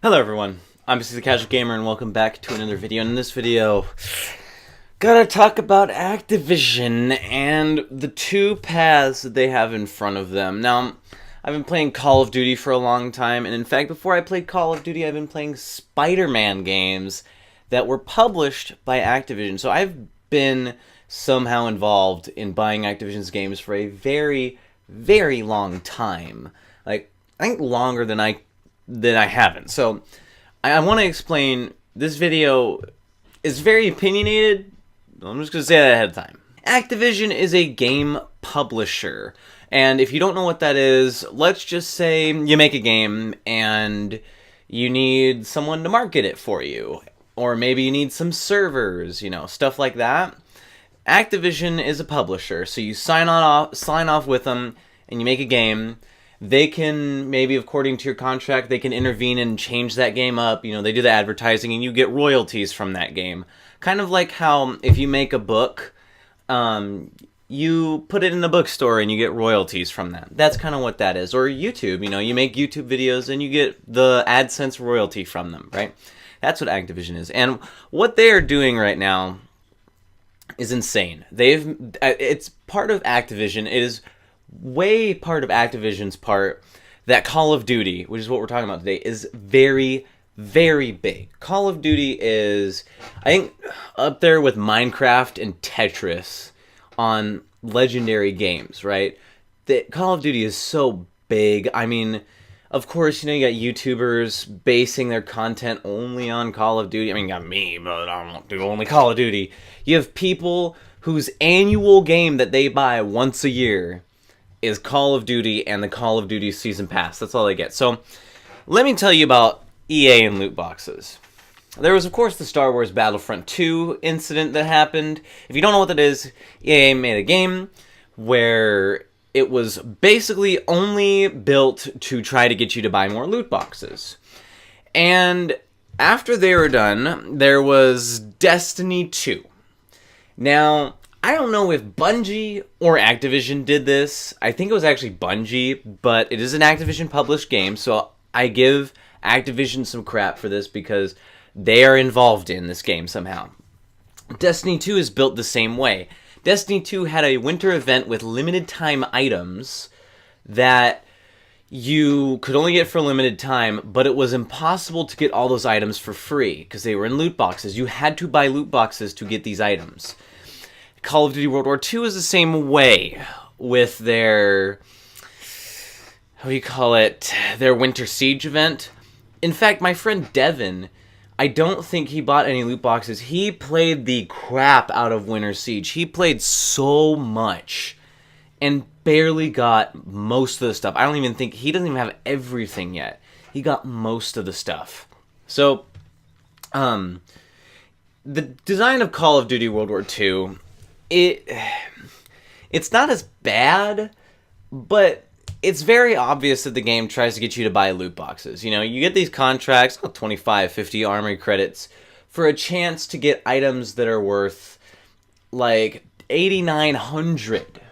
Hello everyone, I'm the Casual Gamer and welcome back to another video. And in this video, gotta talk about Activision and the two paths that they have in front of them. Now, I've been playing Call of Duty for a long time, and in fact, before I played Call of Duty, I've been playing SpiderMan games that were published by Activision. So I've been somehow involved in buying Activision's games for a very, very long time. Like, I think longer than I haven't. So I want to explain. This video is very opinionated. I'm just going to say that ahead of time. Activision is a game publisher. And if you don't know what that is, let's just say you make a game and you need someone to market it for you. Or maybe you need some servers, stuff like that. Activision is a publisher. So you sign off with them and you make a game. They can, maybe according to your contract, they can intervene and change that game up. They do the advertising and you get royalties from that game. Kind of like how if you make a book, you put it in a bookstore and you get royalties from that. That's kind of what that is. Or YouTube, you make YouTube videos and you get the AdSense royalty from them, right? That's what Activision is. And what they are doing right now is insane. It's part of Activision. It is way part of Activision's part that Call of Duty, which is what we're talking about today, is very, very big. Call of Duty is, I think, up there with Minecraft and Tetris on legendary games, right? Call of Duty is so big. I mean, of course, you got YouTubers basing their content only on Call of Duty. I mean, you got me, but I don't do only Call of Duty. You have people whose annual game that they buy once a year is Call of Duty and the Call of Duty Season Pass. That's all they get. So, let me tell you about EA and loot boxes. There was, of course, the Star Wars Battlefront 2 incident that happened. If you don't know what that is, EA made a game where it was basically only built to try to get you to buy more loot boxes. And after they were done, there was Destiny 2. Now, I don't know if Bungie or Activision did this. I think it was actually Bungie, but it is an Activision published game, so I give Activision some crap for this because they are involved in this game somehow. Destiny 2 is built the same way. Destiny 2 had a winter event with limited time items that you could only get for a limited time, but it was impossible to get all those items for free because they were in loot boxes. You had to buy loot boxes to get these items. Call of Duty World War II is the same way with their, their Winter Siege event. In fact, my friend Devin, I don't think he bought any loot boxes. He played the crap out of Winter Siege. He played so much and barely got most of the stuff. I don't even think, he doesn't even have everything yet. He got most of the stuff. So, the design of Call of Duty World War II, it's not as bad, but it's very obvious that the game tries to get you to buy loot boxes. You get these contracts, 25, 50 armory credits, for a chance to get items that are worth, like, 8,900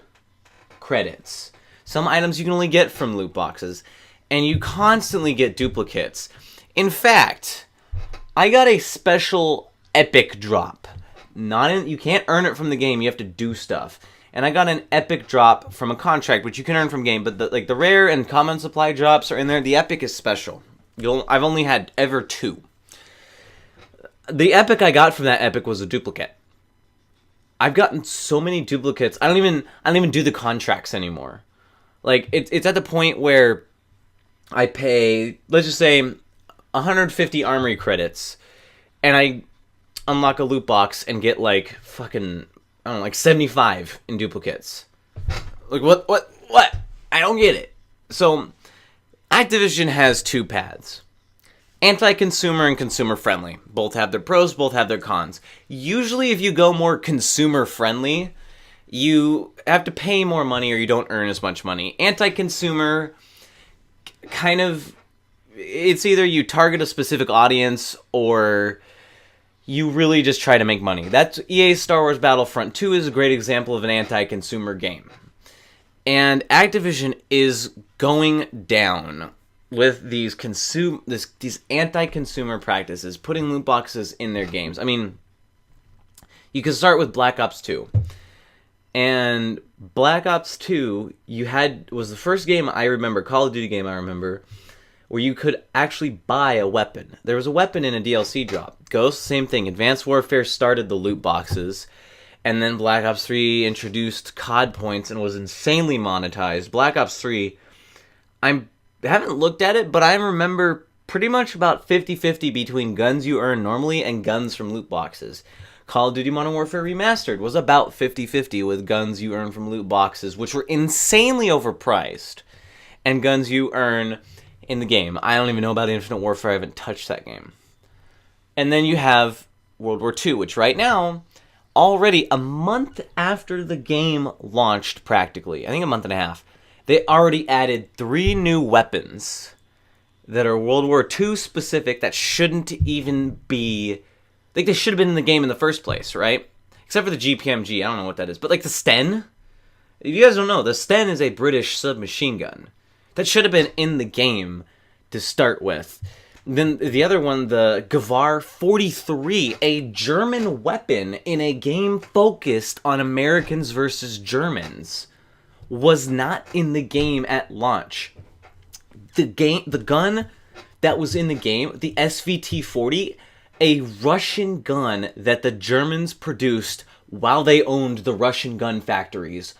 credits. Some items you can only get from loot boxes, and you constantly get duplicates. In fact, I got a special epic drop. You can't earn it from the game, you have to do stuff. And I got an epic drop from a contract, which you can earn from game, but the rare and common supply drops are in there. The epic is special. I've only had ever 2. The epic I got from that epic was a duplicate. I've gotten so many duplicates. I don't even do the contracts anymore. Like it's at the point where I pay, let's just say, 150 armory credits, and I unlock a loot box and get like fucking, I don't know, like 75 in duplicates. Like, what? I don't get it. So, Activision has two paths. Anti-consumer and consumer-friendly. Both have their pros, both have their cons. Usually, if you go more consumer-friendly, you have to pay more money or you don't earn as much money. Anti-consumer, kind of, it's either you target a specific audience or you really just try to make money. That's EA's Star Wars Battlefront 2 is a great example of an anti-consumer game. And Activision is going down with these anti-consumer practices, putting loot boxes in their games. I mean, you can start with Black Ops 2. And Black Ops 2, was the first game I remember, Call of Duty game I remember, where you could actually buy a weapon. There was a weapon in a DLC drop. Ghost, same thing. Advanced Warfare started the loot boxes, and then Black Ops 3 introduced COD points and was insanely monetized. Black Ops 3, I haven't looked at it, but I remember pretty much about 50-50 between guns you earn normally and guns from loot boxes. Call of Duty Modern Warfare Remastered was about 50-50 with guns you earn from loot boxes, which were insanely overpriced, and guns you earn in the game. I don't even know about Infinite Warfare. I haven't touched that game. And then you have World War II, which right now, already a month after the game launched practically, I think a month and a half, they already added 3 new weapons that are World War II specific that shouldn't even be... I think they should have been in the game in the first place, right? Except for the GPMG. I don't know what that is. But like the Sten? If you guys don't know, the Sten is a British submachine gun. That should have been in the game to start with. Then the other one, the Gewehr 43, a German weapon in a game focused on Americans versus Germans, was not in the game at launch. The gun that was in the game, the SVT-40, a Russian gun that the Germans produced while they owned the Russian gun factories,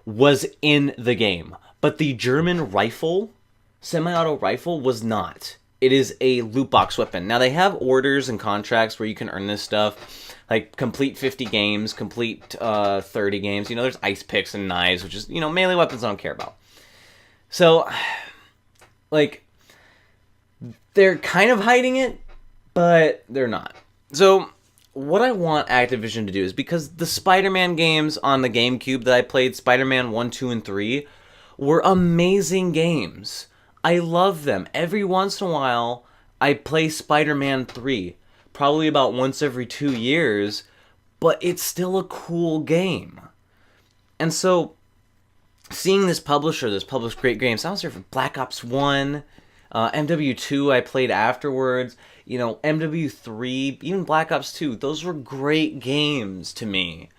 was in the game. But the German rifle, semi-auto rifle, was not. It is a loot box weapon. Now, they have orders and contracts where you can earn this stuff. Like, complete 50 games, complete 30 games. You know, there's ice picks and knives, which is, you know, melee weapons I don't care about. So, like, they're kind of hiding it, but they're not. So, what I want Activision to do is, because the SpiderMan games on the GameCube that I played, SpiderMan 1, 2, and 3, were amazing games. I love them. Every once in a while, I play Spider-Man 3. Probably about once every 2 years, but it's still a cool game. And so, seeing this publisher, this published great games, I was here for Black Ops 1, MW2 I played afterwards, you know, MW3, even Black Ops 2, those were great games to me.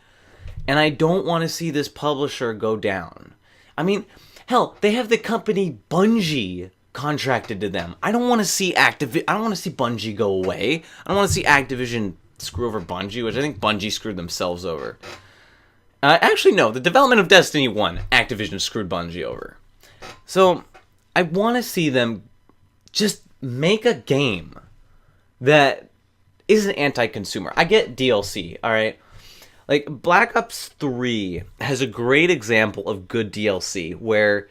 And I don't want to see this publisher go down. I mean, hell, they have the company Bungie contracted to them. I don't want to see I don't want to see Bungie go away. I don't want to see Activision screw over Bungie, which I think Bungie screwed themselves over. Actually, no. The development of Destiny 1, Activision screwed Bungie over. So, I want to see them just make a game that isn't anti-consumer. I get DLC, alright? Like, Black Ops 3 has a great example of good DLC, where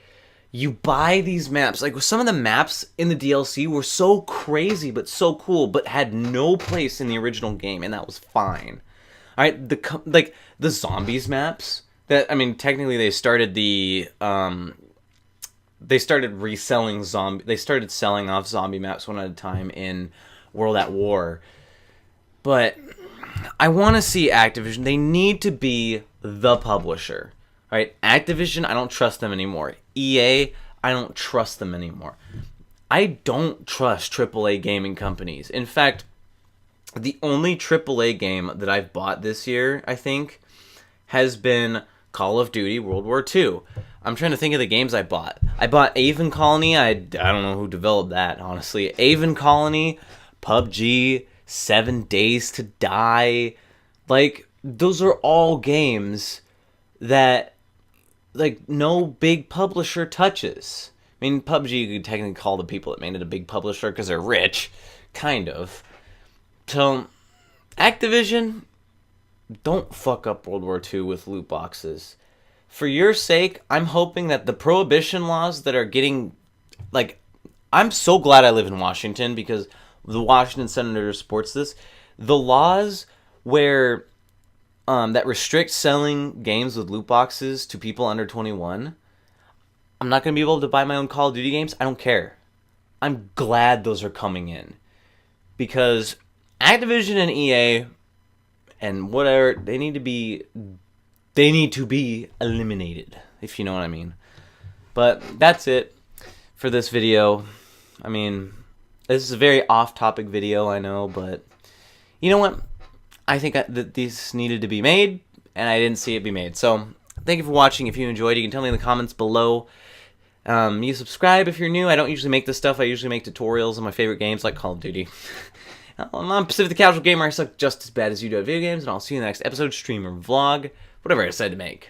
you buy these maps. Like, some of the maps in the DLC were so crazy, but so cool, but had no place in the original game, and that was fine. Alright, the zombies maps, that, I mean, technically they started they started selling off zombie maps one at a time in World at War. But I want to see Activision. They need to be the publisher. Right? Activision, I don't trust them anymore. EA, I don't trust them anymore. I don't trust AAA gaming companies. In fact, the only AAA game that I've bought this year, I think, has been Call of Duty World War II. I'm trying to think of the games I bought. I bought Avon Colony. I don't know who developed that, honestly. Avon Colony, PUBG, 7 Days to Die. Like, those are all games that, like, no big publisher touches. I mean, PUBG, you could technically call the people that made it a big publisher because they're rich. Kind of. So, Activision, don't fuck up World War II with loot boxes. For your sake, I'm hoping that the prohibition laws that are getting, like, I'm so glad I live in Washington because the Washington Senator supports this. The laws where, that restrict selling games with loot boxes to people under 21, I'm not going to be able to buy my own Call of Duty games. I don't care. I'm glad those are coming in. Because Activision and EA and whatever, they need to be eliminated, if you know what I mean. But that's it for this video. I mean, this is a very off-topic video, I know, but you know what? I think that these needed to be made, and I didn't see it be made. So, thank you for watching. If you enjoyed, you can tell me in the comments below. You subscribe if you're new. I don't usually make this stuff. I usually make tutorials on my favorite games like Call of Duty. I'm Pacific the Casual Gamer. I suck just as bad as you do at video games, and I'll see you in the next episode, stream, or vlog, whatever I decide to make.